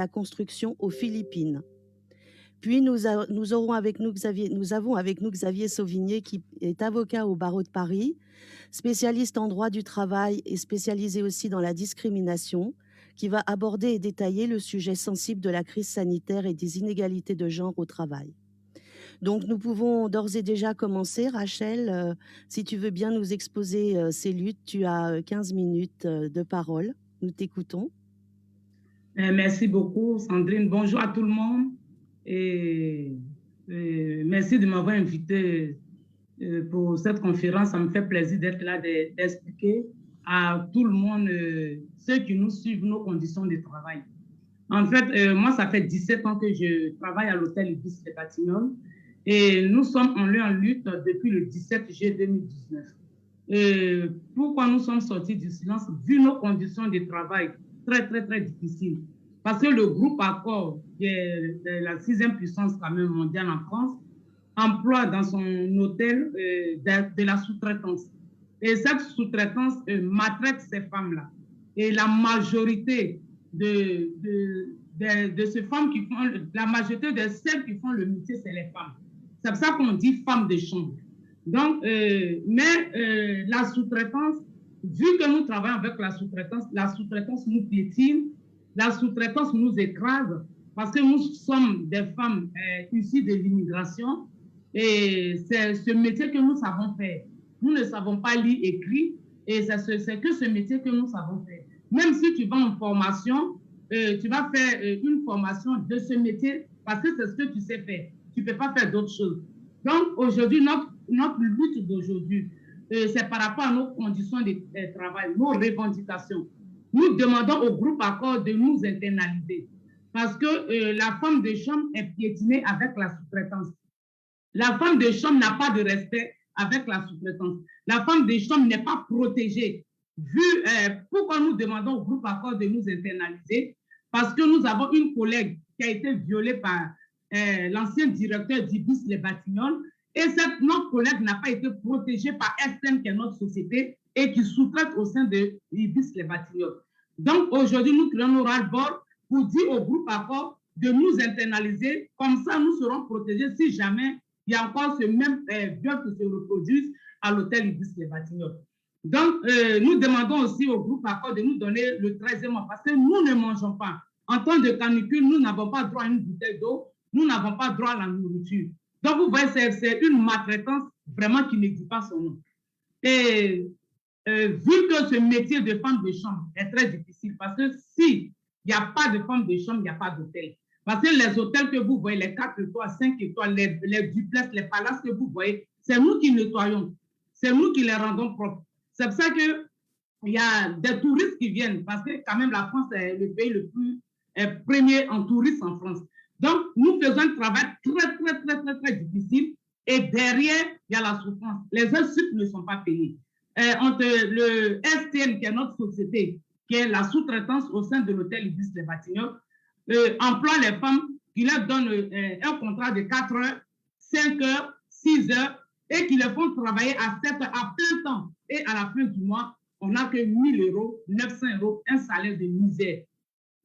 la construction aux Philippines. Puis nous avons avec nous Xavier Sauvigné, qui est avocat au barreau de Paris, spécialiste en droit du travail et spécialisé aussi dans la discrimination, qui va aborder et détailler le sujet sensible de la crise sanitaire et des inégalités de genre au travail. Donc nous pouvons d'ores et déjà commencer. Rachel, si tu veux bien nous exposer ces luttes, tu as 15 minutes de parole. Nous t'écoutons. Merci beaucoup, Sandrine. Bonjour à tout le monde. Et merci de m'avoir invité pour cette conférence. Ça me fait plaisir d'être là, d'expliquer à tout le monde, ceux qui nous suivent, nos conditions de travail. En fait, moi, ça fait 17 ans que je travaille à l'hôtel Ibis Les Batignolles et nous sommes en lutte depuis le 17 juillet 2019. Pourquoi nous sommes sortis du silence? Vu nos conditions de travail très, très, très difficiles. Parce que le groupe Accor, qui est la 6e puissance quand même mondiale en France, emploie dans son hôtel de la sous-traitance. Et cette sous-traitance maltraite ces femmes-là. Et la majorité de ces femmes qui font, la majorité de celles qui font le métier, c'est les femmes. C'est pour ça qu'on dit femmes de chambre. Donc, la sous-traitance, vu que nous travaillons avec la sous-traitance nous piétine, la sous-traitance nous écrase, parce que nous sommes des femmes issues de l'immigration, et c'est ce métier que nous savons faire. Nous ne savons pas lire, écrire, et c'est que ce métier que nous savons faire. Même si tu vas en formation, tu vas faire une formation de ce métier, parce que c'est ce que tu sais faire. Tu ne peux pas faire d'autres choses. Donc, aujourd'hui, notre lutte d'aujourd'hui, c'est par rapport à nos conditions de travail, nos revendications. Nous demandons au groupe Accor de nous internaliser parce que la femme de chambre est piétinée avec la sous-traitance. La femme de chambre n'a pas de respect avec la sous-traitance. La femme de chambre n'est pas protégée. Pourquoi nous demandons au groupe Accor de nous internaliser? Parce que nous avons une collègue qui a été violée par l'ancien directeur d'Ibis Les Batignolles, et notre collègue n'a pas été protégée par SN, qui est notre société, et qui sous-traite au sein de Ibis Les Batignolles. Donc aujourd'hui, nous créons nos ras-le-bol pour dire au groupe Accor de nous internaliser, comme ça nous serons protégés si jamais il y a encore ce même viol qui se reproduise à l'hôtel Ibis Les Batignolles. Donc, nous demandons aussi au groupe Accor de nous donner le 13e mois, parce que nous ne mangeons pas. En temps de canicule, nous n'avons pas droit à une bouteille d'eau, nous n'avons pas droit à la nourriture. Donc, vous voyez, c'est une maltraitance vraiment qui ne dit pas son nom. Et vu que ce métier de femme de chambre est très difficile, parce que s'il n'y a pas de femme de chambre, il n'y a pas d'hôtel. Parce que les hôtels que vous voyez, les 4 étoiles, 5 étoiles, les duplex, les palaces que vous voyez, c'est nous qui nettoyons. C'est nous qui les rendons propres. C'est pour ça qu'il y a des touristes qui viennent, parce que quand même la France est le pays le plus premier en tourisme en France. Donc, nous faisons un travail très, très, très, très, très difficile. Et derrière, il y a la souffrance. Les insultes ne sont pas payées. Entre le STN, qui est notre société, qui est la sous-traitance au sein de l'hôtel Ibis Les Batignolles, emploie les femmes qui leur donnent un contrat de 4 heures, 5 heures, 6 heures, et qui les font travailler à 7 heures, à plein temps. Et à la fin du mois, on n'a que 1 000 euros, 900 euros, un salaire de misère.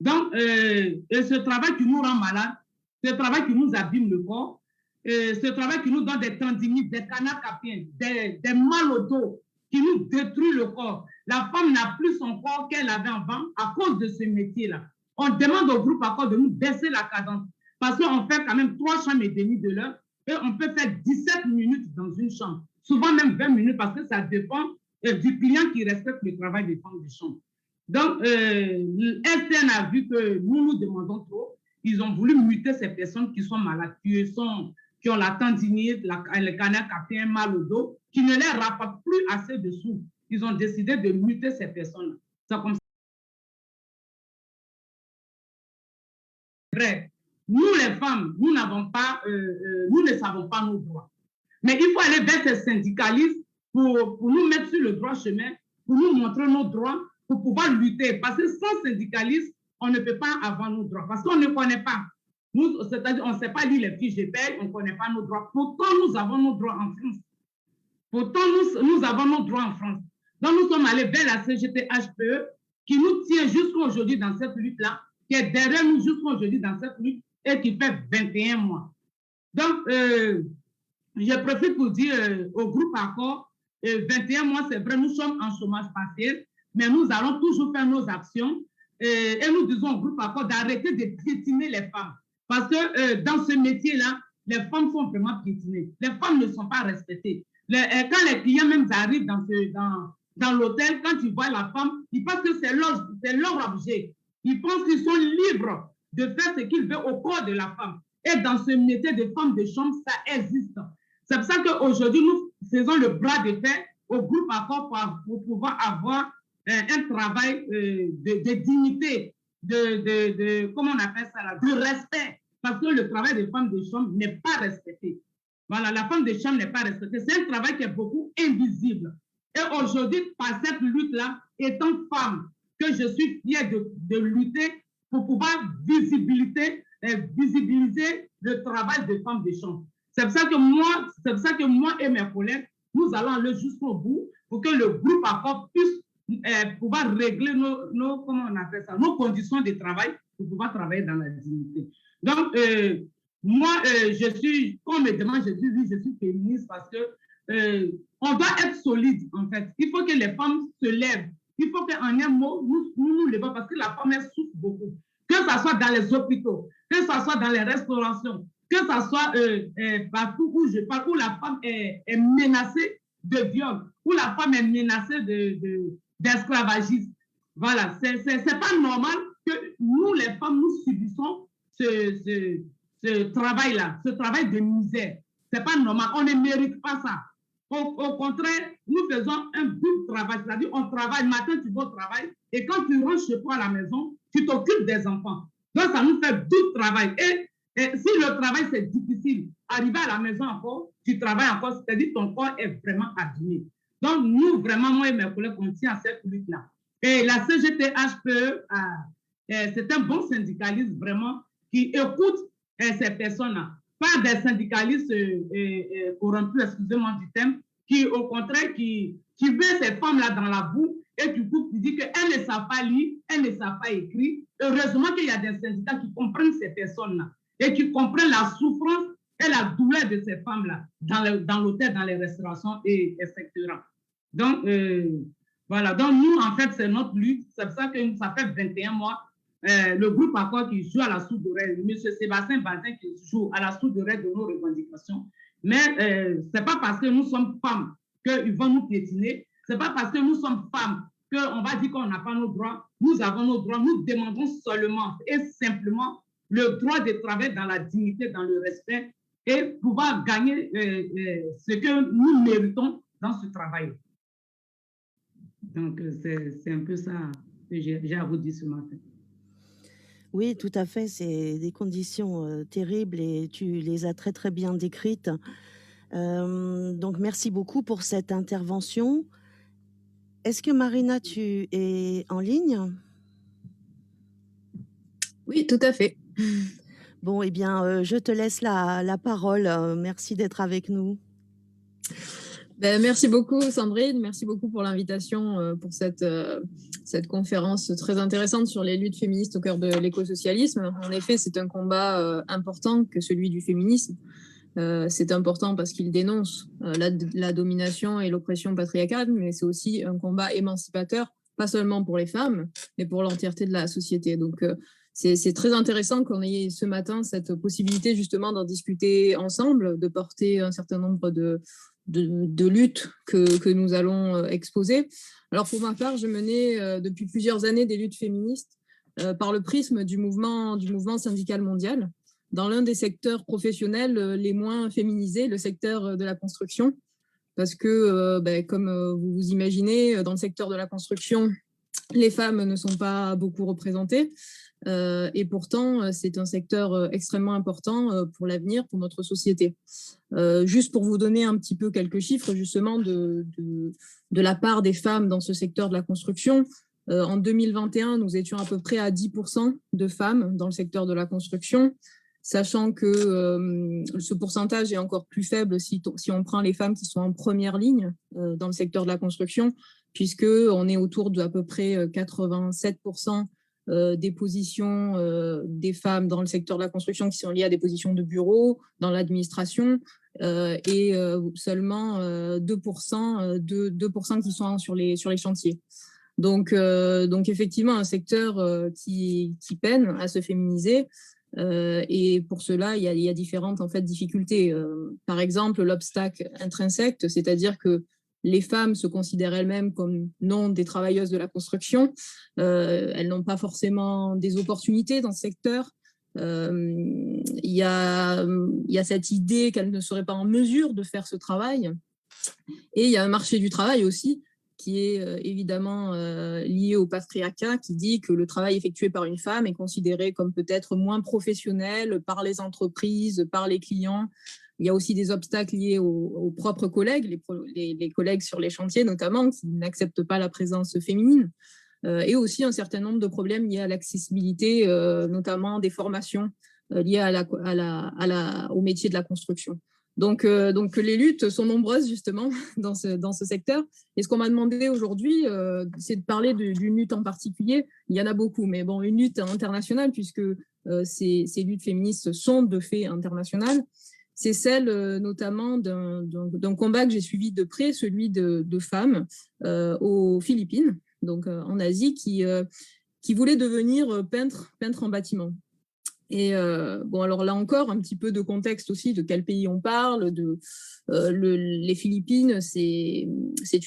Donc, ce travail qui nous rend malades, ce travail qui nous abîme le corps, ce travail qui nous donne des tendinites, des canards capiens, des mal au dos, qui nous détruit le corps. La femme n'a plus son corps qu'elle avait avant à cause de ce métier-là. On demande au groupe Accor de nous baisser la cadence parce qu'on fait quand même 3 chambres et demie de l'heure et on peut faire 17 minutes dans une chambre, souvent même 20 minutes parce que ça dépend du client qui respecte le travail des femmes de chambre. Donc, SN a vu que nous nous demandons trop. Ils ont voulu muter ces personnes qui sont malades, qui ont la tendinite, le canal capien, mal au dos, qui ne leur rapportent plus assez de sous. Ils ont décidé de muter ces personnes-là. C'est comme ça. Vrai. Nous, les femmes, nous n'avons pas, nous ne savons pas nos droits. Mais il faut aller vers ces syndicalistes pour nous mettre sur le droit chemin, pour nous montrer nos droits, pour pouvoir lutter. Parce que sans syndicalistes, on ne peut pas avoir nos droits. Parce qu'on ne connaît pas. C'est-à-dire, on ne sait pas lire les fiches de paie, on ne connaît pas nos droits. Pourtant, nous avons nos droits en France. Pourtant, nous avons nos droits en France. Donc, nous sommes allés vers la CGT HPE qui nous tient jusqu'à aujourd'hui dans cette lutte-là. qui est derrière nous jusqu'à aujourd'hui dans cette lutte et qui fait 21 mois. Donc, je profite pour dire au groupe Accord, 21 mois, c'est vrai, nous sommes en chômage partiel, mais nous allons toujours faire nos actions et nous disons au groupe Accord d'arrêter de piétiner les femmes. Parce que dans ce métier-là, les femmes sont vraiment piétinées. Les femmes ne sont pas respectées. Quand les clients même arrivent dans l'hôtel, quand ils voient la femme, ils pensent que c'est leur objet. Ils pensent qu'ils sont libres de faire ce qu'ils veulent au corps de la femme. Et dans ce métier de femme de chambre, ça existe. C'est pour ça qu'aujourd'hui, nous faisons le bras de fer au groupe Accord pour pouvoir avoir un travail de dignité, comment on appelle ça là, de respect. Parce que le travail des femmes de chambre n'est pas respecté. Voilà, la femme de chambre n'est pas respectée. C'est un travail qui est beaucoup invisible. Et aujourd'hui, par cette lutte-là, étant femme, que je suis fière de lutter pour pouvoir visibiliser le travail des femmes de chambre. C'est pour ça que moi et mes collègues, nous allons aller jusqu'au bout pour que le groupe Accord puisse pouvoir régler comment on appelle ça, nos conditions de travail pour pouvoir travailler dans la dignité. Donc, moi, je suis, quand on me demande, je dis oui, je suis féministe parce que on doit être solide, en fait. Il faut que les femmes se lèvent. Il faut qu'en un mot, nous levons parce que la femme, elle souffre beaucoup. Que ce soit dans les hôpitaux, que ce soit dans les restaurations, que ce soit partout où je parle, où la femme est menacée de viol, où la femme est menacée d'esclavagisme. Voilà, c'est pas normal que nous, les femmes, nous subissons ce travail-là, ce travail de misère. C'est pas normal, on ne mérite pas ça. Au contraire, nous faisons un double travail, c'est-à-dire on travaille, matin tu vas au travail, et quand tu rentres chez toi à la maison, tu t'occupes des enfants. Donc ça nous fait double travail. Et si le travail c'est difficile, arriver à la maison encore, tu travailles encore, c'est-à-dire ton corps est vraiment abîmé. Donc nous, vraiment, moi et mes collègues, on tient à cette lutte-là. Et la CGT-HPE, c'est un bon syndicaliste vraiment qui écoute ces personnes-là. Pas des syndicalistes corrompus, excusez-moi du terme, qui au contraire, qui met ces femmes-là dans la boue et du coup, qui dit qu'elles ne savent pas lire, elles ne savent pas écrire. Heureusement qu'il y a des syndicats qui comprennent ces personnes-là et qui comprennent la souffrance et la douleur de ces femmes-là dans l'hôtel, dans les restaurations, etc. Donc, voilà. Donc, nous, en fait, c'est notre lutte. C'est pour ça que ça fait 21 mois. Le groupe Accord qui joue à la sourde oreille, M. Sébastien Bazin qui joue à la sourde oreille de nos revendications. Mais ce n'est pas parce que nous sommes femmes qu'ils vont nous piétiner. Ce n'est pas parce que nous sommes femmes qu'on va dire qu'on n'a pas nos droits. Nous avons nos droits. Nous demandons seulement et simplement le droit de travailler dans la dignité, dans le respect et pouvoir gagner ce que nous méritons dans ce travail. Donc, c'est un peu ça que j'ai à vous dire ce matin. Oui, tout à fait. C'est des conditions terribles et tu les as très, très bien décrites. Donc, merci beaucoup pour cette intervention. Est-ce que Marina, tu es en ligne? Oui, tout à fait. Bon, eh bien, je te laisse la parole. Merci d'être avec nous. Merci beaucoup, Sandrine. Merci beaucoup pour l'invitation pour cette conférence très intéressante sur les luttes féministes au cœur de l'écosocialisme. En effet, c'est un combat important que celui du féminisme. C'est important parce qu'il dénonce la domination et l'oppression patriarcale, mais c'est aussi un combat émancipateur, pas seulement pour les femmes, mais pour l'entièreté de la société. Donc, c'est très intéressant qu'on ait ce matin cette possibilité justement d'en discuter ensemble, de porter un certain nombre de luttes que nous allons exposer. Alors pour ma part, je menais depuis plusieurs années des luttes féministes par le prisme du mouvement syndical mondial dans l'un des secteurs professionnels les moins féminisés, le secteur de la construction, parce que comme vous vous imaginez, dans le secteur de la construction, les femmes ne sont pas beaucoup représentées. Et pourtant, c'est un secteur extrêmement important pour l'avenir, pour notre société. Juste pour vous donner un petit peu quelques chiffres, justement, de la part des femmes dans ce secteur de la construction. En 2021, nous étions à peu près à 10% de femmes dans le secteur de la construction, sachant que ce pourcentage est encore plus faible si on prend les femmes qui sont en première ligne dans le secteur de la construction, puisqu'on est autour d'à peu près 87% des positions des femmes dans le secteur de la construction qui sont liées à des positions de bureau, dans l'administration, et seulement 2% qui sont sur les chantiers. Donc effectivement, un secteur qui peine à se féminiser. Et pour cela, il y a différentes en fait, difficultés. Par exemple, l'obstacle intrinsèque, c'est-à-dire que les femmes se considèrent elles-mêmes comme non des travailleuses de la construction. Elles n'ont pas forcément des opportunités dans ce secteur. Il y a cette idée qu'elles ne seraient pas en mesure de faire ce travail. Et il y a un marché du travail aussi qui est évidemment lié au patriarcat, qui dit que le travail effectué par une femme est considéré comme peut-être moins professionnel par les entreprises, par les clients. Il y a aussi des obstacles liés aux propres collègues, les collègues sur les chantiers notamment, qui n'acceptent pas la présence féminine. Et aussi un certain nombre de problèmes liés à l'accessibilité, notamment des formations liées au métier de la construction. Donc les luttes sont nombreuses justement dans ce secteur. Et ce qu'on m'a demandé aujourd'hui, c'est de parler d'une lutte en particulier. Il y en a beaucoup, mais bon, une lutte internationale, puisque ces luttes féministes sont de fait internationales. C'est celle notamment d'un combat que j'ai suivi de près, celui de femmes aux Philippines, donc en Asie, qui voulaient devenir peintres en bâtiment. Et bon, alors là encore, un petit peu de contexte aussi, de quel pays on parle. Les Philippines, c'est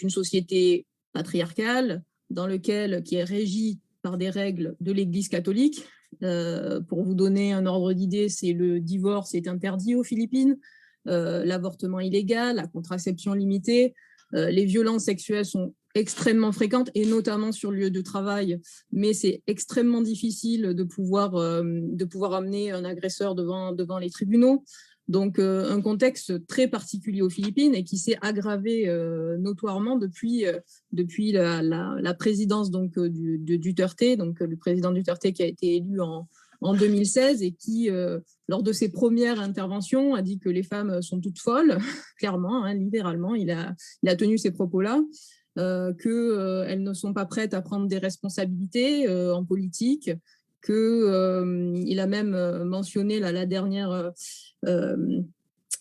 une société patriarcale qui est régie par des règles de l'Église catholique. Pour vous donner un ordre d'idée, le divorce est interdit aux Philippines, l'avortement illégal, la contraception limitée, les violences sexuelles sont extrêmement fréquentes, et notamment sur le lieu de travail, mais c'est extrêmement difficile de pouvoir amener un agresseur devant les tribunaux. Donc, un contexte très particulier aux Philippines et qui s'est aggravé notoirement depuis la présidence de Duterte, donc le président Duterte qui a été élu en 2016 et qui, lors de ses premières interventions, a dit que les femmes sont toutes folles, clairement, hein, littéralement, il a tenu ces propos-là. Qu'elles ne sont pas prêtes à prendre des responsabilités en politique, qu'il a même mentionné la dernière...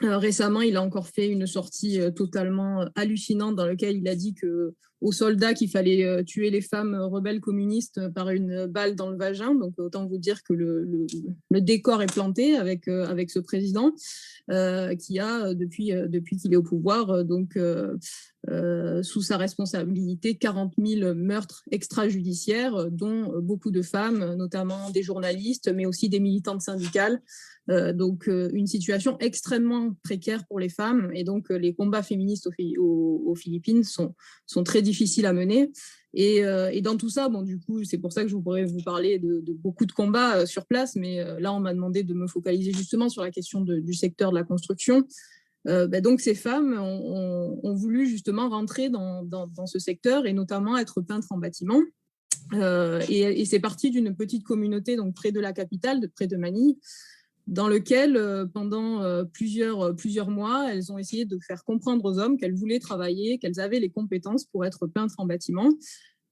récemment, il a encore fait une sortie totalement hallucinante dans laquelle il a dit aux soldats qu'il fallait tuer les femmes rebelles communistes par une balle dans le vagin. Donc, autant vous dire que le décor est planté avec ce président qui a, depuis qu'il est au pouvoir, sous sa responsabilité, 40 000 meurtres extrajudiciaires, dont beaucoup de femmes, notamment des journalistes, mais aussi des militantes syndicales. Donc, une situation extrêmement précaire pour les femmes. Et donc, les combats féministes aux Philippines sont très difficiles à mener. Et dans tout ça, bon, du coup, c'est pour ça que je pourrais vous parler de beaucoup de combats sur place. Mais là, on m'a demandé de me focaliser justement sur la question du secteur de la construction. Donc, ces femmes ont voulu justement rentrer dans ce secteur et notamment être peintres en bâtiment. Et c'est parti d'une petite communauté donc près de la capitale, près de Manille, dans lequel, pendant plusieurs mois, elles ont essayé de faire comprendre aux hommes qu'elles voulaient travailler, qu'elles avaient les compétences pour être peintres en bâtiment.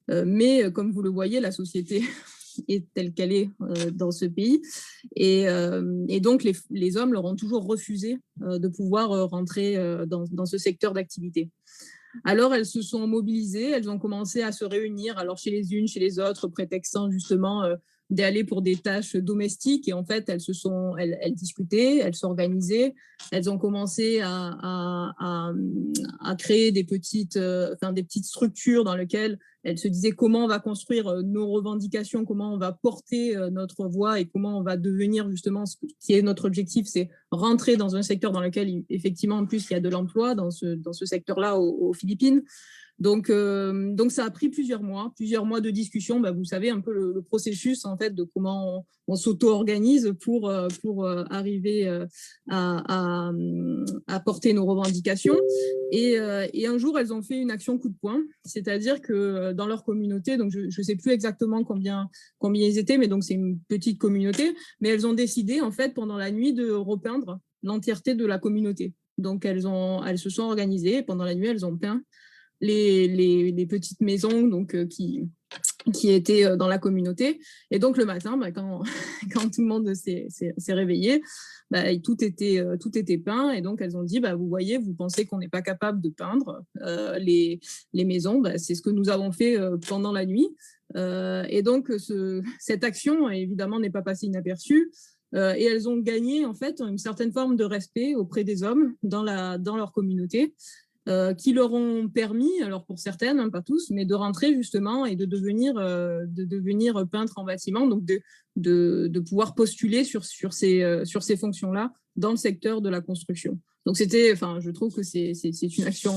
Mais comme vous le voyez, la société est telle qu'elle est dans ce pays. Et donc, les hommes leur ont toujours refusé de pouvoir rentrer dans ce secteur d'activité. Alors, elles se sont mobilisées, elles ont commencé à se réunir, alors chez les unes, chez les autres, prétextant justement d'aller pour des tâches domestiques. Et en fait, elles discutaient, elles s'organisaient, elles ont commencé à créer des petites structures dans lesquelles elles se disaient comment on va construire nos revendications, comment on va porter notre voix et comment on va devenir justement ce qui est notre objectif, c'est rentrer dans un secteur dans lequel, effectivement, en plus, il y a de l'emploi dans ce secteur-là aux Philippines. Donc, ça a pris plusieurs mois de discussion. Vous savez un peu le processus en fait de comment on s'auto-organise pour arriver à porter nos revendications. Et un jour, elles ont fait une action coup de poing, c'est-à-dire que dans leur communauté, donc je ne sais plus exactement combien ils étaient, mais donc c'est une petite communauté, mais elles ont décidé en fait pendant la nuit de repeindre l'entièreté de la communauté. Donc elles se sont organisées, pendant la nuit, elles ont peint les petites maisons donc, qui qui étaient dans la communauté. Et donc, le matin, quand, quand tout le monde s'est réveillé, tout était peint. Et donc, elles ont dit, vous voyez, vous pensez qu'on n'est pas capable de peindre les maisons. C'est ce que nous avons fait pendant la nuit. Et donc, cette action, évidemment, n'est pas passée inaperçue. Et elles ont gagné, en fait, une certaine forme de respect auprès des hommes dans leur communauté. Qui leur ont permis, alors pour certaines, hein, pas tous, mais de rentrer justement et de devenir peintre en bâtiment, donc de pouvoir postuler sur ces fonctions-là dans le secteur de la construction. Donc je trouve que c'est une action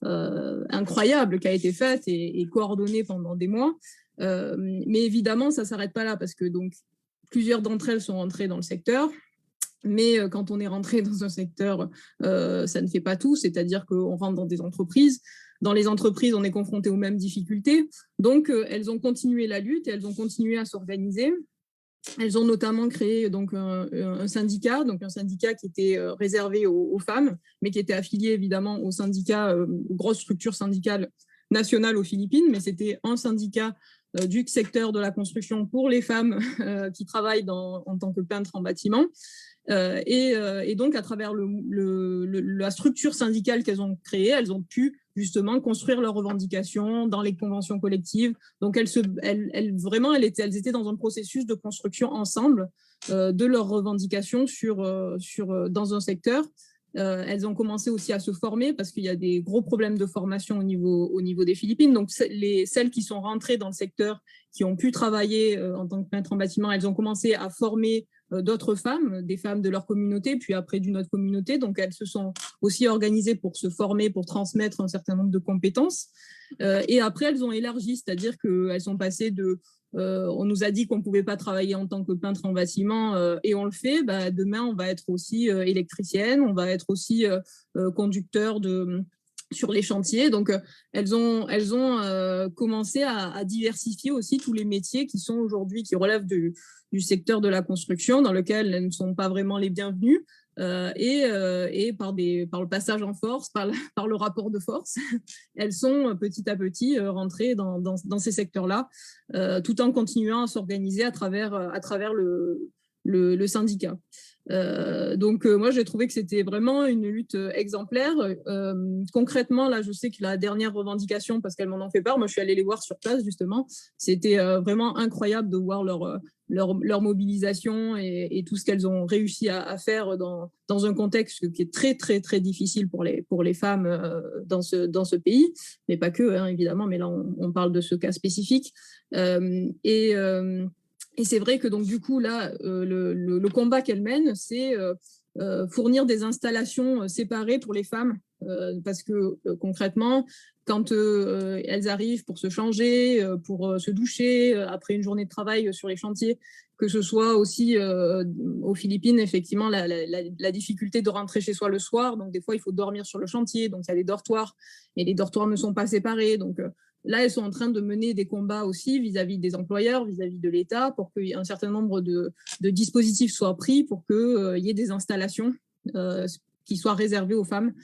incroyable qui a été faite et coordonnée pendant des mois. Mais évidemment, ça ne s'arrête pas là parce que donc, plusieurs d'entre elles sont rentrées dans le secteur. Mais quand on est rentré dans un secteur, ça ne fait pas tout, c'est-à-dire qu'on rentre dans des entreprises. Dans les entreprises, on est confronté aux mêmes difficultés. Donc, elles ont continué la lutte et elles ont continué à s'organiser. Elles ont notamment créé donc, un syndicat qui était réservé aux femmes, mais qui était affilié évidemment au syndicat, aux grosses structures syndicales nationales aux Philippines, mais c'était un syndicat du secteur de la construction pour les femmes qui travaillent en tant que peintres en bâtiment. Et donc, à travers la structure syndicale qu'elles ont créée, elles ont pu justement construire leurs revendications dans les conventions collectives. Donc, elles étaient dans un processus de construction ensemble de leurs revendications dans un secteur. Elles ont commencé aussi à se former parce qu'il y a des gros problèmes de formation au niveau des Philippines. Donc, celles qui sont rentrées dans le secteur, qui ont pu travailler en tant que peintre en bâtiment, elles ont commencé à former d'autres femmes, des femmes de leur communauté, puis après d'une autre communauté. Donc, elles se sont aussi organisées pour se former, pour transmettre un certain nombre de compétences. Et après, elles ont élargi, c'est-à-dire qu'elles sont passées on nous a dit qu'on ne pouvait pas travailler en tant que peintre en bâtiment et on le fait. Demain, on va être aussi électricienne, on va être aussi conducteur sur les chantiers. Donc, elles ont commencé à diversifier aussi tous les métiers qui sont aujourd'hui, qui relèvent du secteur de la construction, dans lequel elles ne sont pas vraiment les bienvenues. Et par le passage en force, par le rapport de force, elles sont petit à petit rentrées dans ces secteurs-là, tout en continuant à s'organiser à travers le syndicat. Donc, moi, j'ai trouvé que c'était vraiment une lutte exemplaire. Concrètement, là, je sais que la dernière revendication, parce qu'elles m'en ont fait part, moi, je suis allée les voir sur place, justement. C'était vraiment incroyable de voir leur mobilisation et tout ce qu'elles ont réussi à faire dans un contexte qui est très, très, très difficile pour les femmes dans ce pays. Mais pas que, hein, évidemment, mais là, on parle de ce cas spécifique. Et c'est vrai que donc du coup là, le combat qu'elle mène, c'est fournir des installations séparées pour les femmes, parce que concrètement, quand elles arrivent pour se changer, pour se doucher après une journée de travail sur les chantiers, que ce soit aussi aux Philippines, effectivement, la difficulté de rentrer chez soi le soir. Donc, des fois, il faut dormir sur le chantier. Donc, il y a des dortoirs et les dortoirs ne sont pas séparés. Donc, là, elles sont en train de mener des combats aussi vis-à-vis des employeurs, vis-à-vis de l'État, pour qu'il y ait un certain nombre de dispositifs soient pris pour qu'il y ait des installations qui soient réservées aux femmes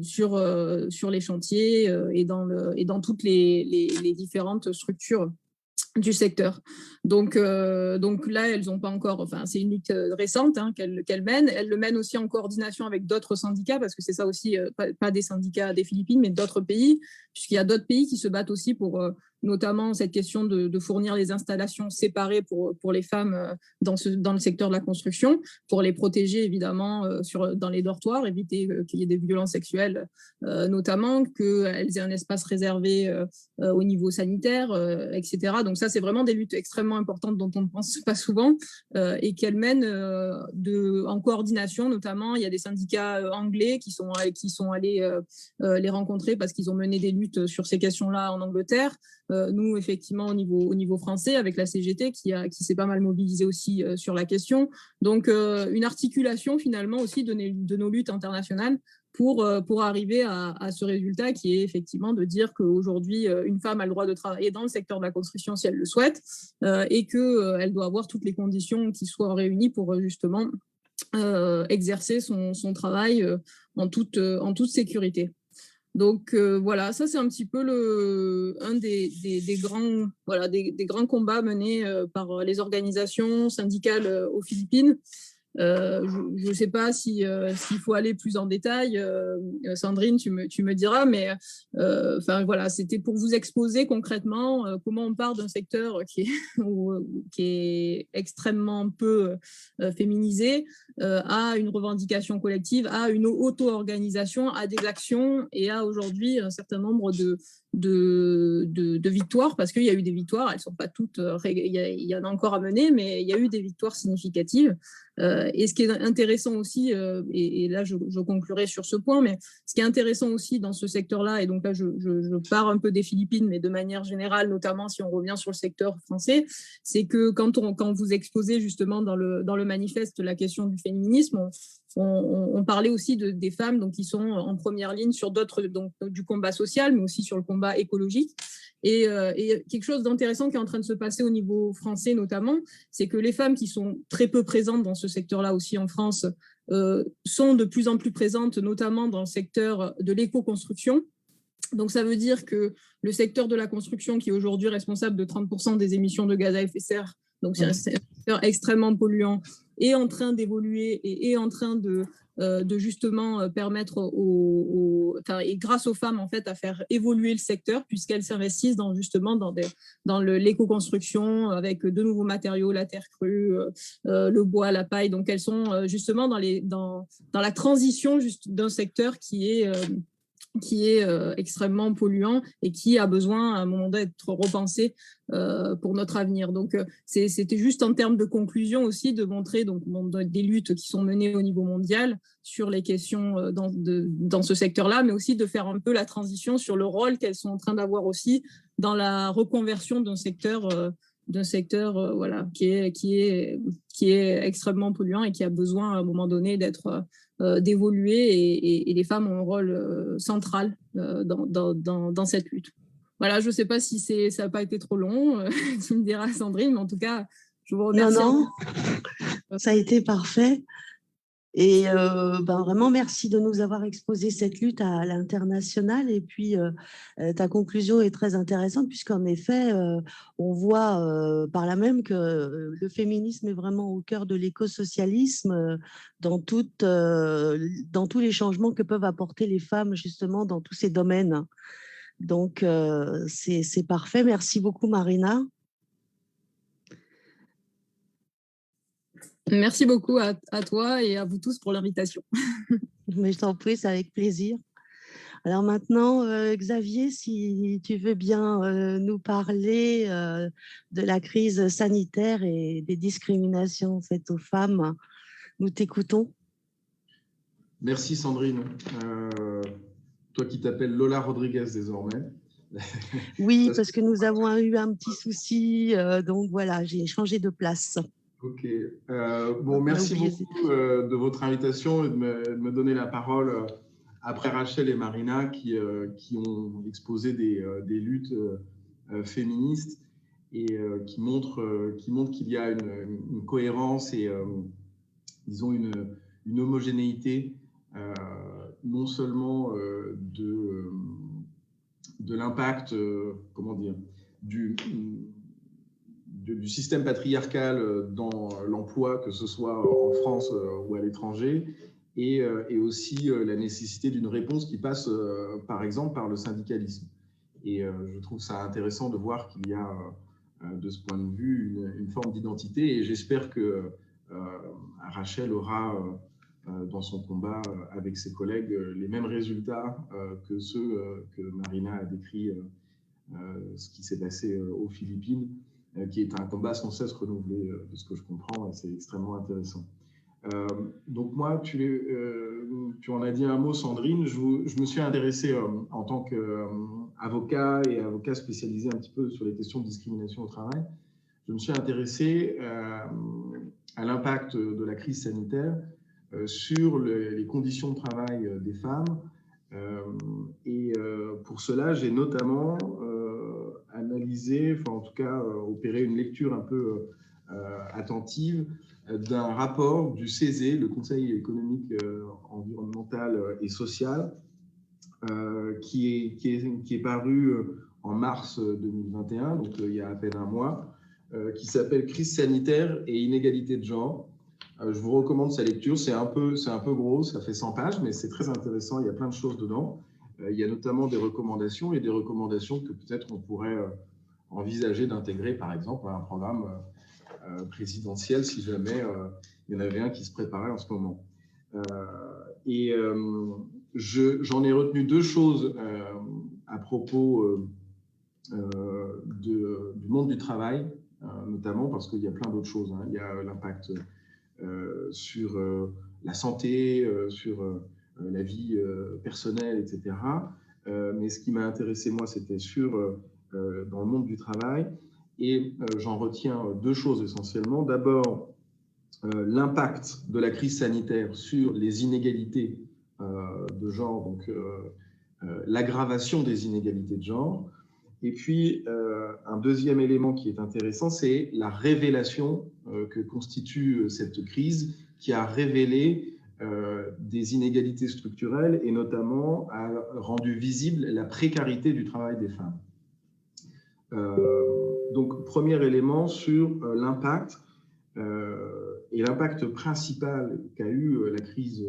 sur les chantiers et dans toutes les différentes structures du secteur. Donc là, elles n'ont pas encore, enfin, c'est une lutte récente qu'elles mènent. Elles le mènent aussi en coordination avec d'autres syndicats, parce que c'est ça aussi, pas des syndicats des Philippines, mais d'autres pays, puisqu'il y a d'autres pays qui se battent aussi pour notamment cette question de fournir les installations séparées pour les femmes dans le secteur de la construction, pour les protéger évidemment dans les dortoirs, éviter qu'il y ait des violences sexuelles notamment, qu'elles aient un espace réservé au niveau sanitaire, etc. Donc ça, c'est vraiment des luttes extrêmement importantes dont on ne pense pas souvent et qu'elles mènent en coordination. Notamment, il y a des syndicats anglais qui sont allés les rencontrer parce qu'ils ont mené des luttes sur ces questions-là en Angleterre. Nous, effectivement, au niveau français, avec la CGT qui s'est pas mal mobilisée aussi sur la question. Donc, une articulation finalement aussi de nos luttes internationales pour arriver à ce résultat qui est effectivement de dire qu'aujourd'hui, une femme a le droit de travailler dans le secteur de la construction si elle le souhaite et qu'elle doit avoir toutes les conditions qui soient réunies pour justement exercer son travail en toute sécurité. Donc voilà, ça c'est un petit peu un des grands combats menés par les organisations syndicales aux Philippines. Je ne sais pas s'il faut aller plus en détail. Sandrine, tu me diras, mais voilà, c'était pour vous exposer concrètement comment on part d'un secteur qui est extrêmement peu féminisé à une revendication collective, à une auto-organisation, à des actions et à aujourd'hui un certain nombre de victoires, parce qu'il y a eu des victoires, elles ne sont pas toutes, il y en a encore à mener, mais il y a eu des victoires significatives. Et ce qui est intéressant aussi, et là je conclurai sur ce point, mais ce qui est intéressant aussi dans ce secteur-là, et donc là je pars un peu des Philippines, mais de manière générale, notamment si on revient sur le secteur français, c'est que quand vous exposez justement dans le manifeste la question du féminisme, on parlait aussi des femmes donc, qui sont en première ligne sur d'autres, donc du combat social, mais aussi sur le combat écologique. Et quelque chose d'intéressant qui est en train de se passer au niveau français notamment, c'est que les femmes qui sont très peu présentes dans ce secteur-là aussi en France sont de plus en plus présentes, notamment dans le secteur de l'éco-construction. Donc ça veut dire que le secteur de la construction, qui est aujourd'hui responsable de 30% des émissions de gaz à effet de serre, donc c'est un secteur extrêmement polluant, est en train d'évoluer et est en train de justement permettre et grâce aux femmes en fait à faire évoluer le secteur, puisqu'elles s'investissent justement dans l'éco-construction avec de nouveaux matériaux, la terre crue, le bois, la paille. Donc elles sont justement dans la transition d'un secteur qui est extrêmement polluant et qui a besoin à un moment d'être repensé pour notre avenir. Donc, c'était juste en termes de conclusion aussi de montrer des luttes qui sont menées au niveau mondial sur les questions dans ce secteur-là, mais aussi de faire un peu la transition sur le rôle qu'elles sont en train d'avoir aussi dans la reconversion d'un secteur qui est extrêmement polluant et qui a besoin à un moment donné d'évoluer, et les femmes ont un rôle central dans cette lutte. Voilà, je ne sais pas si ça n'a pas été trop long, tu me diras Sandrine, mais en tout cas, je vous remercie. Non, ça a été parfait. Et vraiment, merci de nous avoir exposé cette lutte à l'international. Et puis, ta conclusion est très intéressante, puisqu'en effet, on voit par là même que le féminisme est vraiment au cœur de l'écosocialisme dans tous les changements que peuvent apporter les femmes, justement, dans tous ces domaines. Donc, c'est parfait. Merci beaucoup, Marina. Merci beaucoup à toi et à vous tous pour l'invitation. Mais je t'en prie, c'est avec plaisir. Alors maintenant, Xavier, si tu veux bien nous parler de la crise sanitaire et des discriminations faites aux femmes, nous t'écoutons. Merci Sandrine. Toi qui t'appelles Lola Rodriguez désormais. Oui, parce que nous avons eu un petit souci, donc voilà, j'ai changé de place. Ok. Merci beaucoup de votre invitation et de me donner la parole après Rachel et Marina qui ont exposé des luttes féministes et qui montrent qu'il y a une cohérence et disons une homogénéité non seulement de l'impact, du système patriarcal dans l'emploi, que ce soit en France ou à l'étranger, et aussi la nécessité d'une réponse qui passe, par exemple, par le syndicalisme. Et je trouve ça intéressant de voir qu'il y a, de ce point de vue, une forme d'identité. Et j'espère que Rachel aura, dans son combat avec ses collègues, les mêmes résultats que ceux que Marina a décrits, ce qui s'est passé aux Philippines, qui est un combat sans cesse renouvelé, de ce que je comprends, et c'est extrêmement intéressant. Donc moi, tu en as dit un mot, Sandrine. Je me suis intéressé en tant qu'avocat et avocat spécialisé un petit peu sur les questions de discrimination au travail. Je me suis intéressé à l'impact de la crise sanitaire sur les conditions de travail des femmes. Et pour cela, j'ai notamment analysé, enfin en tout cas opéré une lecture un peu attentive d'un rapport du CESE, le Conseil économique, environnemental et social, qui est paru en mars 2021, donc il y a à peine un mois, qui s'appelle « Crise sanitaire et inégalité de genre ». Je vous recommande sa lecture. C'est un peu gros, ça fait 100 pages, mais c'est très intéressant. Il y a plein de choses dedans. Il y a notamment des recommandations et des recommandations que peut-être on pourrait envisager d'intégrer, par exemple, à un programme présidentiel, si jamais il y en avait un qui se préparait en ce moment. J'en ai retenu deux choses à propos du monde du travail, notamment parce qu'il y a plein d'autres choses. Il y a l'impact sur la santé, sur la vie personnelle, etc. Mais ce qui m'a intéressé, moi, c'était dans le monde du travail. Et j'en retiens deux choses essentiellement. D'abord, l'impact de la crise sanitaire sur les inégalités de genre, donc l'aggravation des inégalités de genre. Et puis, un deuxième élément qui est intéressant, c'est la révélation que constitue cette crise, qui a révélé des inégalités structurelles et notamment a rendu visible la précarité du travail des femmes. Donc, premier élément sur l'impact, et l'impact principal qu'a eu la crise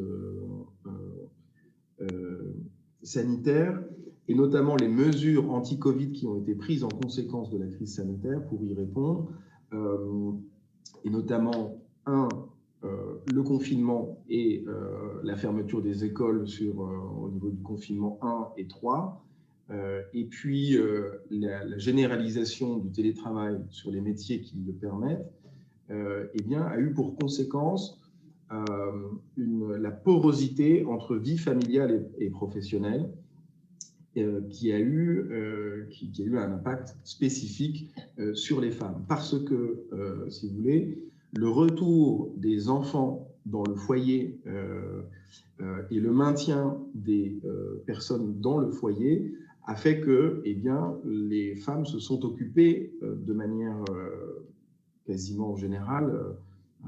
sanitaire, et notamment les mesures anti-Covid qui ont été prises en conséquence de la crise sanitaire pour y répondre, et notamment, le confinement et la fermeture des écoles au niveau du confinement 1 et 3, et puis la généralisation du télétravail sur les métiers qui le permettent, eh bien, a eu pour conséquence la porosité entre vie familiale et professionnelle, qui a eu un impact spécifique sur les femmes. Parce que, si vous voulez, le retour des enfants dans le foyer et le maintien des personnes dans le foyer a fait que, eh bien, les femmes se sont occupées de manière quasiment générale,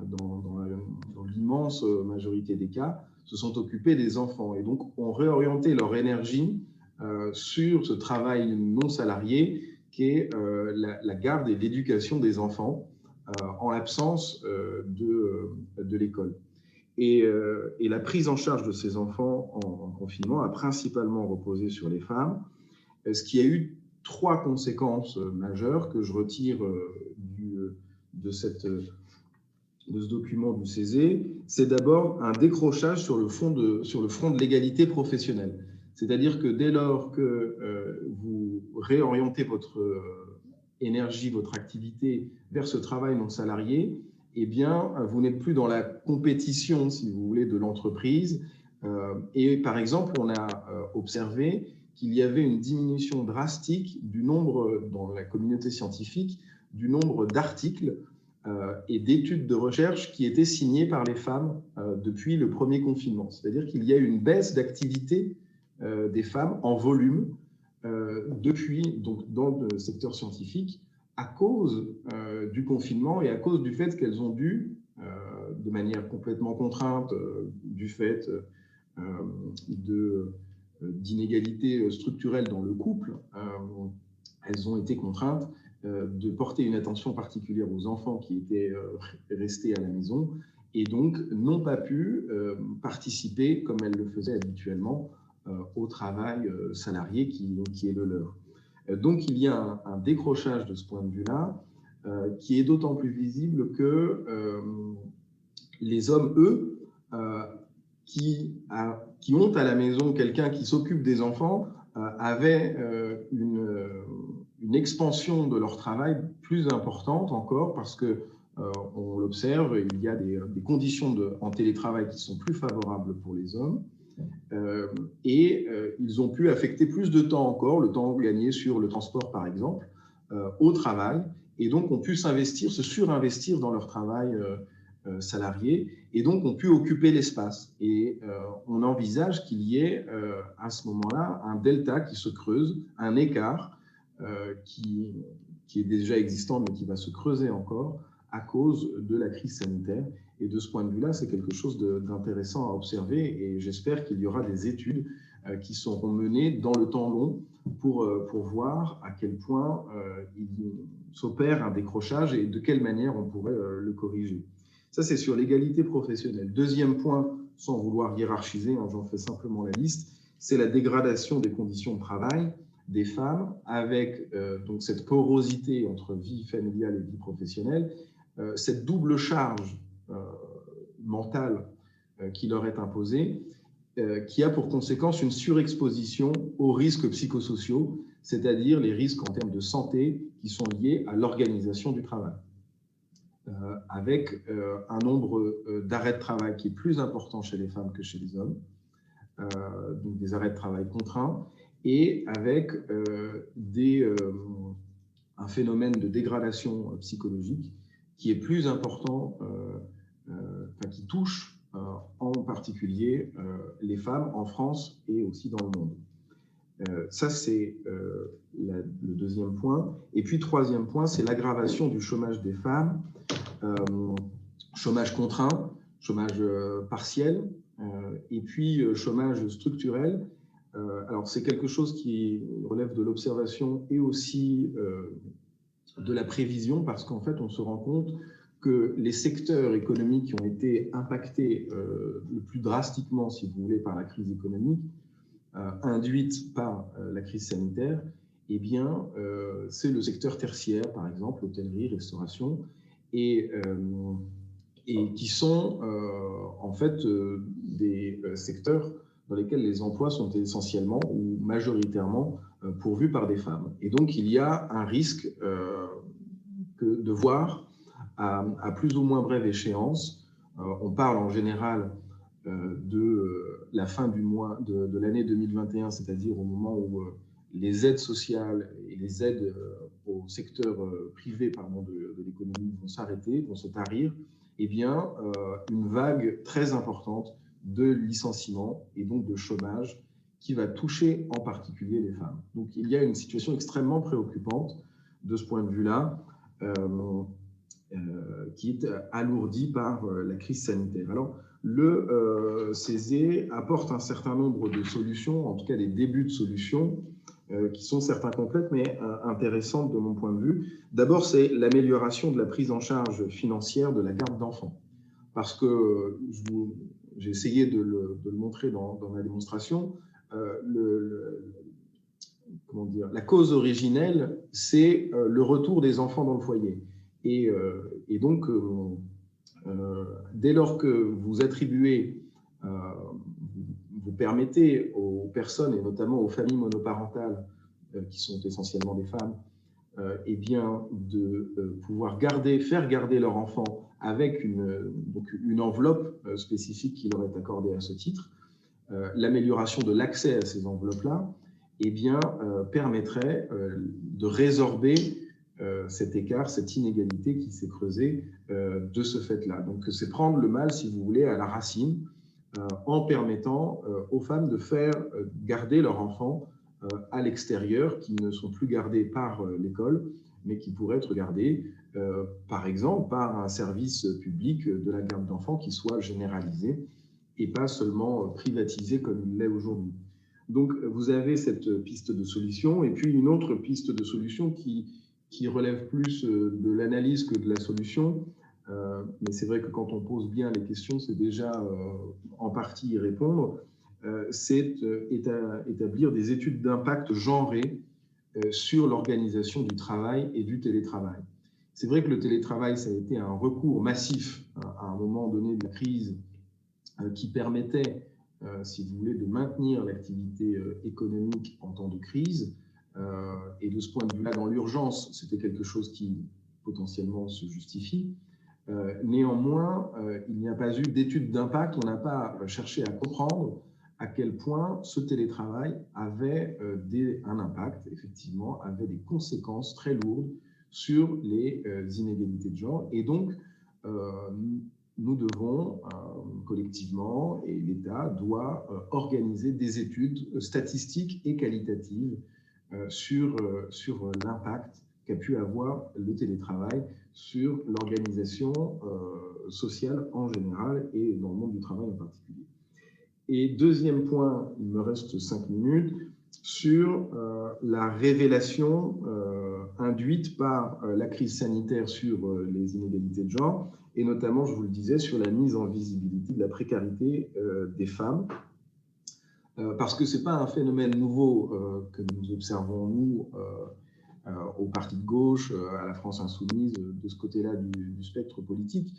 dans l'immense majorité des cas, se sont occupées des enfants et donc ont réorienté leur énergie sur ce travail non salarié qui est la garde et l'éducation des enfants en l'absence de l'école. Et la prise en charge de ces enfants en confinement a principalement reposé sur les femmes, ce qui a eu trois conséquences majeures que je retire de ce document du CESE. C'est d'abord un décrochage sur le front de l'égalité professionnelle. C'est-à-dire que dès lors que vous réorientez votre énergie, votre activité vers ce travail non salarié, eh bien, vous n'êtes plus dans la compétition, si vous voulez, de l'entreprise. Et par exemple, on a observé qu'il y avait une diminution drastique du nombre, dans la communauté scientifique, du nombre d'articles et d'études de recherche qui étaient signés par les femmes depuis le premier confinement. C'est-à-dire qu'il y a eu une baisse d'activité des femmes en volume donc dans le secteur scientifique à cause du confinement et à cause du fait qu'elles ont dû, de manière complètement contrainte, du fait d'inégalités structurelles dans le couple, elles ont été contraintes de porter une attention particulière aux enfants qui étaient restés à la maison et donc n'ont pas pu participer, comme elles le faisaient habituellement, au travail salarié qui est le leur. Donc il y a un décrochage de ce point de vue-là qui est d'autant plus visible que les hommes, eux, qui ont à la maison quelqu'un qui s'occupe des enfants, avaient une expansion de leur travail plus importante encore parce que on l'observe, il y a des conditions en télétravail qui sont plus favorables pour les hommes. Ils ont pu affecter plus de temps encore, le temps gagné sur le transport par exemple, au travail, et donc ont pu se surinvestir dans leur travail salarié, et donc ont pu occuper l'espace. Et on envisage qu'il y ait à ce moment-là un delta qui se creuse, un écart qui est déjà existant, mais qui va se creuser encore à cause de la crise sanitaire. Et de ce point de vue-là, c'est quelque chose d'intéressant à observer et j'espère qu'il y aura des études qui seront menées dans le temps long pour voir à quel point il s'opère un décrochage et de quelle manière on pourrait le corriger. Ça, c'est sur l'égalité professionnelle. Deuxième point, sans vouloir hiérarchiser, hein, j'en fais simplement la liste, c'est la dégradation des conditions de travail des femmes avec donc cette porosité entre vie familiale et vie professionnelle, cette double charge mentale qui leur est imposée, qui a pour conséquence une surexposition aux risques psychosociaux, c'est-à-dire les risques en termes de santé qui sont liés à l'organisation du travail, avec un nombre d'arrêts de travail qui est plus important chez les femmes que chez les hommes, donc des arrêts de travail contraints, et avec un phénomène de dégradation psychologique qui est plus important, qui touche en particulier les femmes en France et aussi dans le monde. Ça, c'est le deuxième point. Et puis, troisième point, c'est l'aggravation du chômage des femmes, chômage contraint, chômage partiel, et puis chômage structurel. Alors, c'est quelque chose qui relève de l'observation et aussi de la prévision, parce qu'en fait, on se rend compte que les secteurs économiques qui ont été impactés le plus drastiquement, si vous voulez, par la crise économique, induite par la crise sanitaire, eh bien, c'est le secteur tertiaire, par exemple, hôtellerie, restauration, et qui sont en fait des secteurs dans lesquels les emplois sont essentiellement ou majoritairement pourvus par des femmes. Et donc, il y a un risque de voir à plus ou moins brève échéance, on parle en général de la fin du mois de l'année 2021, c'est-à-dire au moment où les aides sociales et les aides au secteur privé de l'économie vont s'arrêter, vont se tarir, eh bien, une vague très importante de licenciements et donc de chômage qui va toucher en particulier les femmes. Donc, il y a une situation extrêmement préoccupante de ce point de vue-là, qui est alourdie par la crise sanitaire. Alors, le CESE apporte un certain nombre de solutions, en tout cas des débuts de solutions, qui sont certes incomplètes, mais intéressantes de mon point de vue. D'abord, c'est l'amélioration de la prise en charge financière de la garde d'enfants. Parce que j'ai essayé de le montrer dans ma démonstration, la cause originelle, c'est le retour des enfants dans le foyer. Et donc, dès lors que vous attribuez, vous permettez aux personnes, et notamment aux familles monoparentales, qui sont essentiellement des femmes, eh bien, de pouvoir faire garder leur enfant avec une enveloppe spécifique qui leur est accordée à ce titre, l'amélioration de l'accès à ces enveloppes-là, eh bien, permettrait de résorber cet écart, cette inégalité qui s'est creusée de ce fait-là. Donc, c'est prendre le mal, si vous voulez, à la racine, en permettant aux femmes de faire garder leurs enfants à l'extérieur, qui ne sont plus gardés par l'école, mais qui pourraient être gardés, par exemple, par un service public de la garde d'enfants qui soit généralisé et pas seulement privatisé comme il l'est aujourd'hui. Donc, vous avez cette piste de solution, et puis une autre piste de solution qui relève plus de l'analyse que de la solution. Mais c'est vrai que quand on pose bien les questions, c'est déjà en partie y répondre. C'est établir des études d'impact genrées sur l'organisation du travail et du télétravail. C'est vrai que le télétravail, ça a été un recours massif à un moment donné de la crise qui permettait, si vous voulez, de maintenir l'activité économique en temps de crise. Et de ce point de vue-là, dans l'urgence, c'était quelque chose qui potentiellement se justifie. Néanmoins, il n'y a pas eu d'études d'impact, on n'a pas cherché à comprendre à quel point ce télétravail avait un impact, effectivement, avait des conséquences très lourdes sur les inégalités de genre. Et donc, nous devons collectivement, et l'État doit organiser des études statistiques et qualitatives sur l'impact qu'a pu avoir le télétravail sur l'organisation sociale en général et dans le monde du travail en particulier. Et deuxième point, il me reste 5 minutes, sur la révélation induite par la crise sanitaire sur les inégalités de genre, et notamment, je vous le disais, sur la mise en visibilité de la précarité des femmes. Parce que ce n'est pas un phénomène nouveau que nous observons, nous, au parti de gauche, à la France insoumise, de ce côté-là du spectre politique,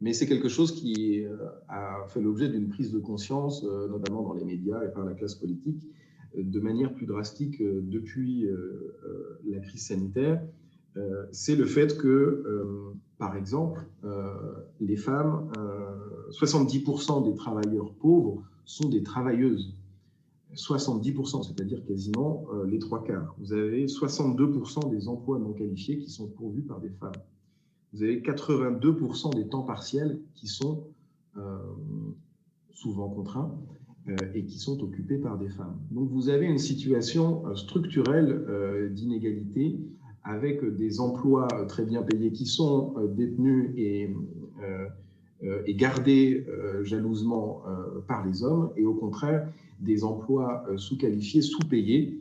mais c'est quelque chose qui a fait l'objet d'une prise de conscience, notamment dans les médias et par la classe politique, de manière plus drastique depuis la crise sanitaire. C'est le fait que, par exemple, les femmes, 70% des travailleurs pauvres sont des travailleuses. 70%, c'est-à-dire quasiment les 3/4. Vous avez 62% des emplois non qualifiés qui sont pourvus par des femmes. Vous avez 82% des temps partiels qui sont souvent contraints et qui sont occupés par des femmes. Donc vous avez une situation structurelle d'inégalité avec des emplois très bien payés qui sont détenus et gardés jalousement par les hommes, et au contraire des emplois sous-qualifiés, sous-payés,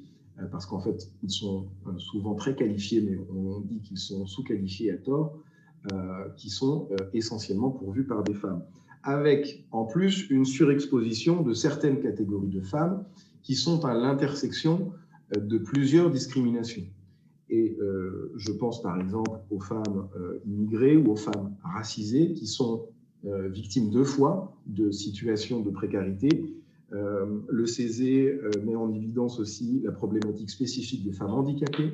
parce qu'en fait ils sont souvent très qualifiés, mais on dit qu'ils sont sous-qualifiés à tort, qui sont essentiellement pourvus par des femmes, avec en plus une surexposition de certaines catégories de femmes qui sont à l'intersection de plusieurs discriminations. Et je pense par exemple aux femmes immigrées ou aux femmes racisées qui sont victimes 2 fois de situations de précarité. Le CESE met en évidence aussi la problématique spécifique des femmes handicapées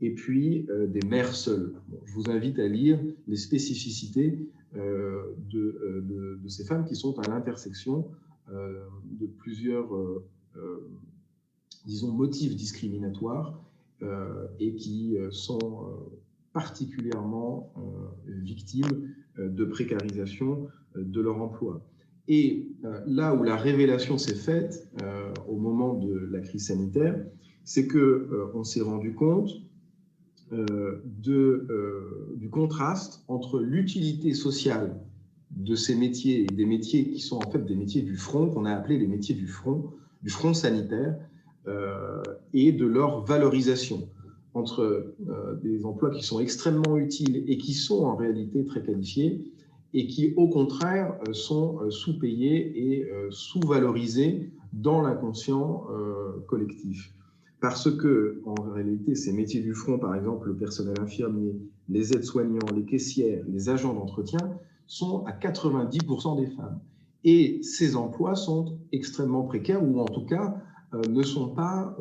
et puis des mères seules. Bon, je vous invite à lire les spécificités de ces femmes qui sont à l'intersection de plusieurs, disons, motifs discriminatoires et qui sont particulièrement victimes de précarisation de leur emploi. Et là où la révélation s'est faite au moment de la crise sanitaire, c'est qu'on s'est rendu compte du contraste entre l'utilité sociale de ces métiers, et des métiers qui sont en fait des métiers du front, qu'on a appelés les métiers du front sanitaire, et de leur valorisation, entre des emplois qui sont extrêmement utiles et qui sont en réalité très qualifiés, et qui au contraire sont sous-payés et sous-valorisés dans l'inconscient collectif. Parce que, en réalité, ces métiers du front, par exemple le personnel infirmier, les aides-soignants, les caissières, les agents d'entretien, sont à 90% des femmes. Et ces emplois sont extrêmement précaires, ou en tout cas ne sont pas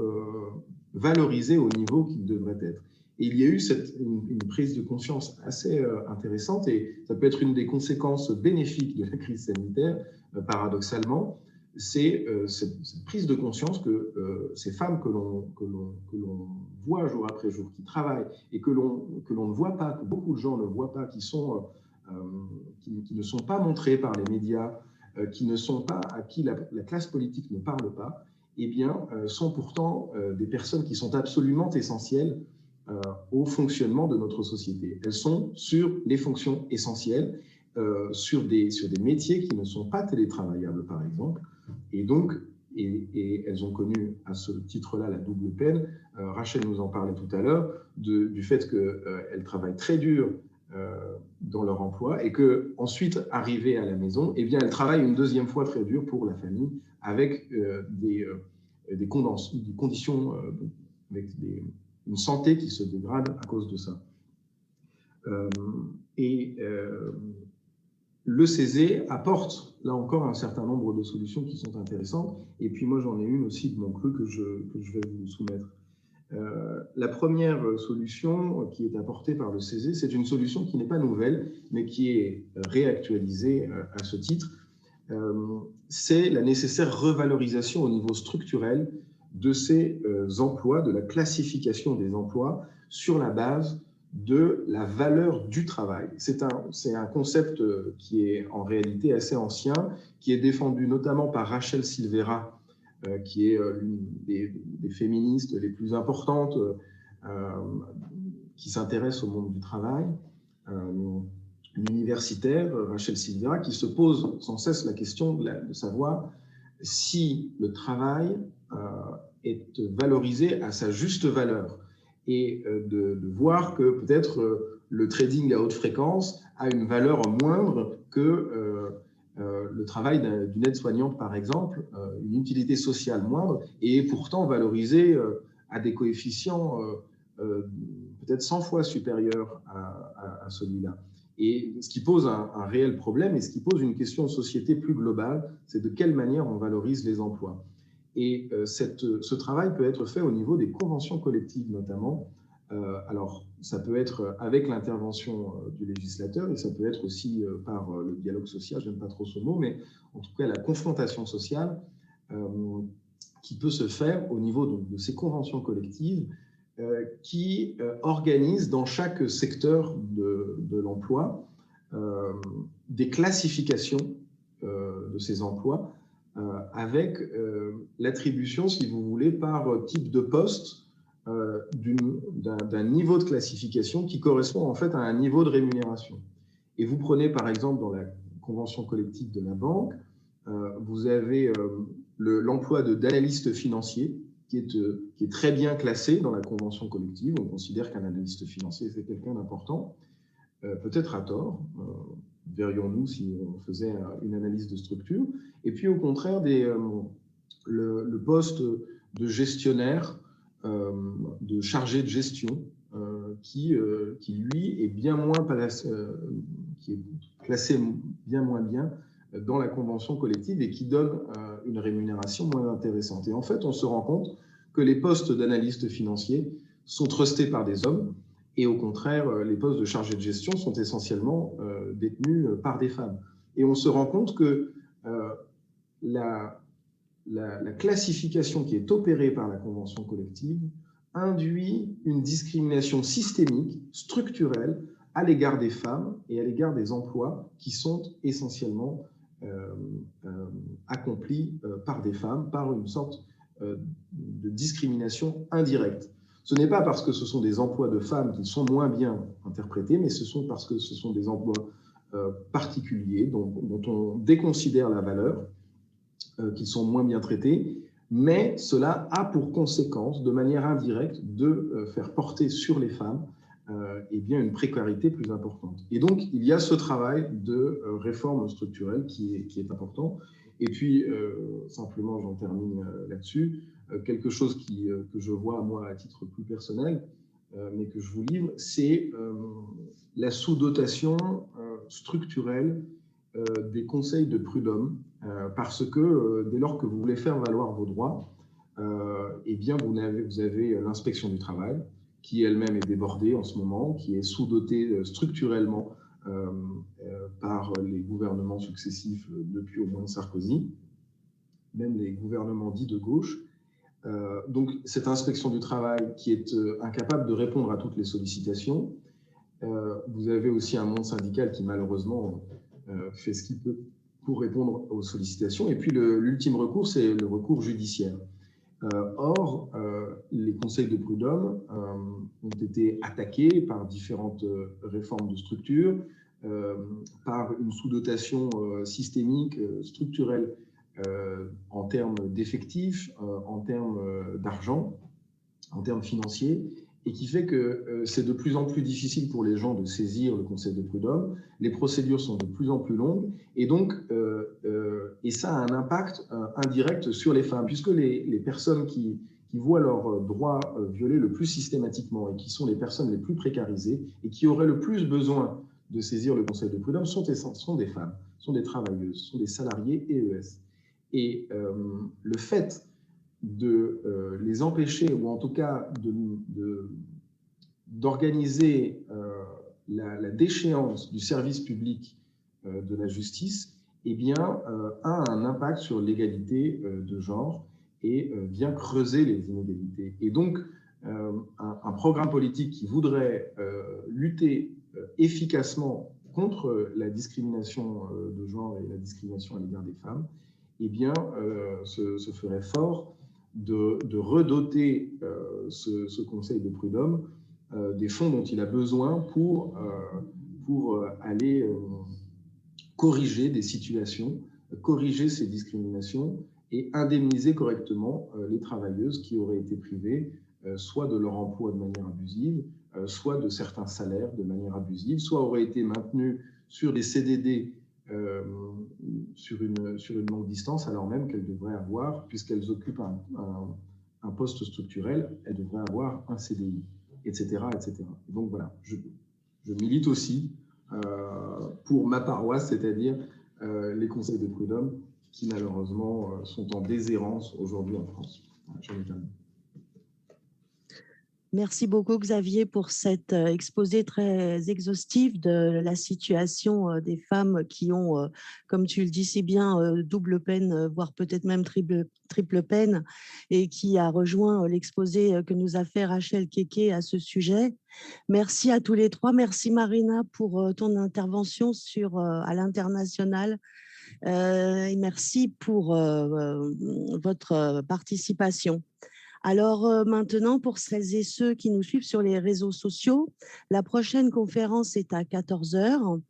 valorisés au niveau qu'ils devraient être. Et il y a eu une prise de conscience assez intéressante, et ça peut être une des conséquences bénéfiques de la crise sanitaire, paradoxalement, c'est cette prise de conscience que ces femmes que l'on voit jour après jour, qui travaillent et que l'on ne voit pas, que beaucoup de gens ne voient pas, qui ne sont pas montrées par les médias, qui ne sont pas, à qui la classe politique ne parle pas, eh bien, sont pourtant des personnes qui sont absolument essentielles au fonctionnement de notre société. Elles sont sur les fonctions essentielles, sur des métiers qui ne sont pas télétravaillables, par exemple, et donc, et elles ont connu à ce titre-là la double peine. Rachel nous en parlait tout à l'heure, du fait qu'elles travaillent très dur dans leur emploi, et qu'ensuite, arrivées à la maison, eh bien, elles travaillent une deuxième fois très dur pour la famille, avec des conditions, avec une santé qui se dégrade à cause de ça. Le CESE apporte, là encore, un certain nombre de solutions qui sont intéressantes. Et puis moi, j'en ai une aussi de mon cru que je vais vous soumettre. La première solution qui est apportée par le CESE, c'est une solution qui n'est pas nouvelle, mais qui est réactualisée à ce titre. C'est la nécessaire revalorisation au niveau structurel de ces emplois, de la classification des emplois sur la base de la valeur du travail. C'est un concept qui est en réalité assez ancien, qui est défendu notamment par Rachel Silvera, qui est l'une des féministes les plus importantes qui s'intéresse au monde du travail, une universitaire, Rachel Silvera, qui se pose sans cesse la question de savoir si le travail est valorisé à sa juste valeur et de voir que peut-être le trading à haute fréquence a une valeur moindre que le travail d'une aide-soignante, par exemple, une utilité sociale moindre, et est pourtant valorisé à des coefficients peut-être 100 fois supérieurs à celui-là. Et ce qui pose un réel problème et ce qui pose une question de société plus globale, c'est de quelle manière on valorise les emplois. Et ce travail peut être fait au niveau des conventions collectives notamment. Alors, ça peut être avec l'intervention du législateur et ça peut être aussi par le dialogue social, je n'aime pas trop ce mot, mais en tout cas la confrontation sociale qui peut se faire au niveau de ces conventions collectives qui organisent dans chaque secteur de l'emploi des classifications de ces emplois avec l'attribution, si vous voulez, par type de poste d'un niveau de classification qui correspond en fait à un niveau de rémunération. Et vous prenez par exemple dans la convention collective de la banque, vous avez l'emploi d'analyste financier qui est très bien classé dans la convention collective. On considère qu'un analyste financier, c'est quelqu'un d'important, peut-être à tort, verrions-nous si on faisait une analyse de structure. Et puis au contraire, le poste de gestionnaire, de chargé de gestion, qui lui est bien moins qui est classé bien moins bien dans la convention collective et qui donne une rémunération moins intéressante. Et en fait, on se rend compte que les postes d'analystes financiers sont trustés par des hommes et au contraire, les postes de chargé de gestion sont essentiellement détenus par des femmes. Et on se rend compte que la classification qui est opérée par la convention collective induit une discrimination systémique, structurelle, à l'égard des femmes et à l'égard des emplois qui sont essentiellement accomplis par des femmes, par une sorte de discrimination indirecte. Ce n'est pas parce que ce sont des emplois de femmes qui sont moins bien interprétés, mais parce que ce sont des emplois particuliers dont on déconsidère la valeur, qu'ils sont moins bien traités, mais cela a pour conséquence, de manière indirecte, de faire porter sur les femmes eh bien une précarité plus importante. Et donc, il y a ce travail de réforme structurelle qui est important. Et puis, simplement, j'en termine là-dessus, quelque chose que je vois, moi, à titre plus personnel, mais que je vous livre, c'est la sous-dotation structurelle des conseils de prud'homme, parce que dès lors que vous voulez faire valoir vos droits, eh bien vous avez l'inspection du travail, qui elle-même est débordée en ce moment, qui est sous-dotée structurellement par les gouvernements successifs depuis au moins Sarkozy, même les gouvernements dits de gauche. Donc cette inspection du travail qui est incapable de répondre à toutes les sollicitations. Vous avez aussi un monde syndical qui malheureusement fait ce qu'il peut pour répondre aux sollicitations. Et puis l'ultime recours, c'est le recours judiciaire. Or, les conseils de prud'homme ont été attaqués par différentes réformes de structure, par une sous-dotation systémique, structurelle, en termes d'effectifs, en termes d'argent, en termes financiers, et qui fait que c'est de plus en plus difficile pour les gens de saisir le conseil de prud'homme. Les procédures sont de plus en plus longues, et donc, et ça a un impact indirect sur les femmes, puisque les personnes qui voient leurs droits violés le plus systématiquement, et qui sont les personnes les plus précarisées, et qui auraient le plus besoin de saisir le conseil de prud'homme, sont des femmes, sont des travailleuses, sont des salariés EES. Et le fait de les empêcher, ou en tout cas d'organiser la déchéance du service public de la justice, eh bien, a un impact sur l'égalité de genre et vient creuser les inégalités. Et donc, un programme politique qui voudrait lutter efficacement contre la discrimination de genre et la discrimination à l'égard des femmes, eh bien, se ferait fort de redoter ce conseil de prud'homme des fonds dont il a besoin pour aller corriger des situations, corriger ces discriminations et indemniser correctement les travailleuses qui auraient été privées soit de leur emploi de manière abusive, soit de certains salaires de manière abusive, soit auraient été maintenues sur des CDD sur une longue distance, alors même qu'elles devraient avoir, puisqu'elles occupent un poste structurel, elles devraient avoir un CDI, etc. etc. Donc voilà, je milite aussi pour ma paroisse, c'est-à-dire les conseils de prud'homme qui malheureusement sont en déshérence aujourd'hui en France. J'en ai terminé. Merci beaucoup Xavier pour cet exposé très exhaustif de la situation des femmes qui ont, comme tu le dis si bien, double peine, voire peut-être même triple peine, et qui a rejoint l'exposé que nous a fait Rachel Keke à ce sujet. Merci à tous les trois. Merci Marina pour ton intervention à l'international. Et merci pour votre participation. Alors maintenant, pour celles et ceux qui nous suivent sur les réseaux sociaux, la prochaine conférence est à 14 h.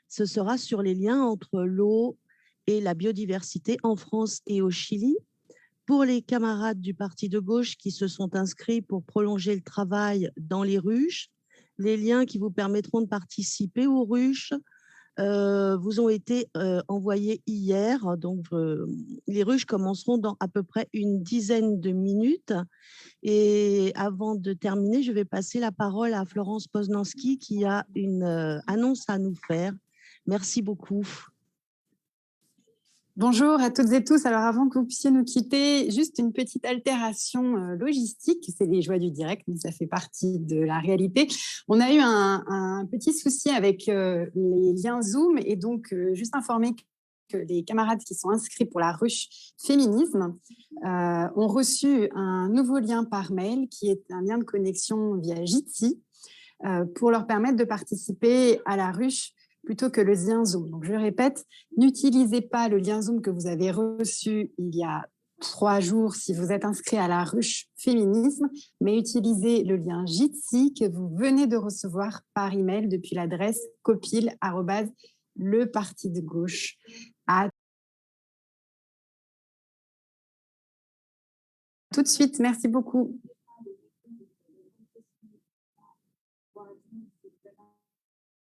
Ce sera sur les liens entre l'eau et la biodiversité en France et au Chili. Pour les camarades du parti de gauche qui se sont inscrits pour prolonger le travail dans les ruches, les liens qui vous permettront de participer aux ruches vous ont été envoyés hier. Donc, les ruches commenceront dans à peu près une dizaine de minutes. Et avant de terminer, je vais passer la parole à Florence Poznanski qui a une annonce à nous faire. Merci beaucoup. Bonjour à toutes et tous. Alors avant que vous puissiez nous quitter, juste une petite altération logistique. C'est les joies du direct, mais ça fait partie de la réalité. On a eu un petit souci avec les liens Zoom et donc juste informer que les camarades qui sont inscrits pour la ruche féminisme ont reçu un nouveau lien par mail qui est un lien de connexion via Jitsi pour leur permettre de participer à la ruche plutôt que le lien Zoom. Donc, je répète, n'utilisez pas le lien Zoom que vous avez reçu il y a 3 jours si vous êtes inscrit à la ruche féminisme, mais utilisez le lien Jitsi que vous venez de recevoir par email depuis l'adresse copil@lepartidegauche. À tout de suite, merci beaucoup.